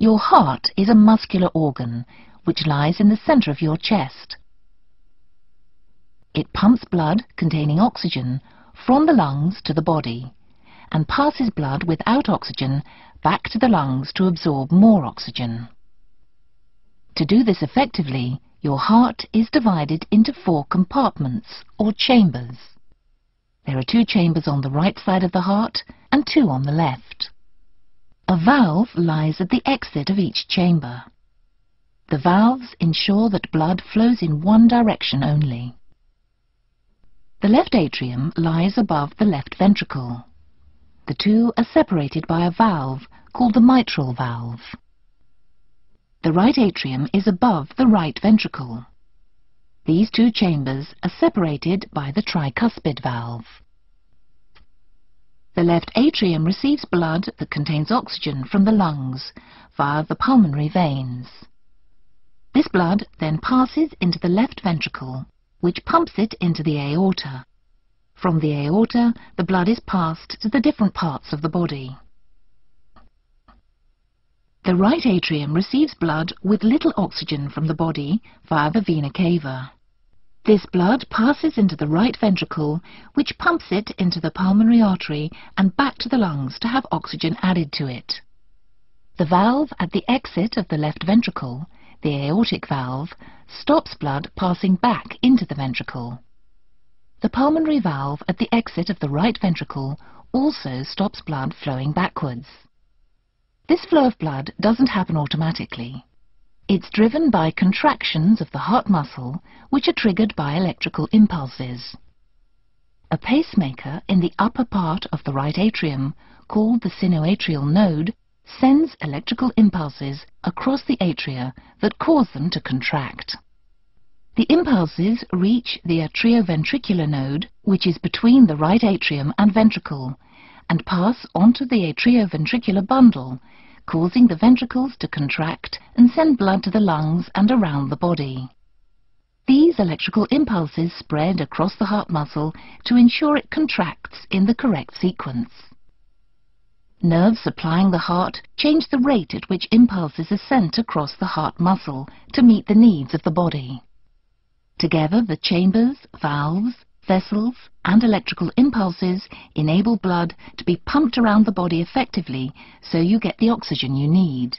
Your heart is a muscular organ which lies in the center of your chest. It pumps blood containing oxygen from the lungs to the body and passes blood without oxygen back to the lungs to absorb more oxygen. To do this effectively, your heart is divided into 4 compartments or chambers. There are 2 chambers on the right side of the heart and 2 on the left. A valve lies at the exit of each chamber. The valves ensure that blood flows in one direction only. The left atrium lies above the left ventricle. The 2 are separated by a valve called the mitral valve. The right atrium is above the right ventricle. These 2 chambers are separated by the tricuspid valve. The left atrium receives blood that contains oxygen from the lungs via the pulmonary veins. This blood then passes into the left ventricle, which pumps it into the aorta. From the aorta, the blood is passed to the different parts of the body. The right atrium receives blood with little oxygen from the body via the vena cava. This blood passes into the right ventricle, which pumps it into the pulmonary artery and back to the lungs to have oxygen added to it. The valve at the exit of the left ventricle, the aortic valve, stops blood passing back into the ventricle. The pulmonary valve at the exit of the right ventricle also stops blood flowing backwards. This flow of blood doesn't happen automatically. It's driven by contractions of the heart muscle, which are triggered by electrical impulses. A pacemaker in the upper part of the right atrium, called the sinoatrial node, sends electrical impulses across the atria that cause them to contract. The impulses reach the atrioventricular node, which is between the right atrium and ventricle, and pass onto the atrioventricular bundle, causing the ventricles to contract and send blood to the lungs and around the body. These electrical impulses spread across the heart muscle to ensure it contracts in the correct sequence. Nerves supplying the heart change the rate at which impulses are sent across the heart muscle to meet the needs of the body. Together, the chambers, valves, vessels and electrical impulses enable blood to be pumped around the body effectively so you get the oxygen you need.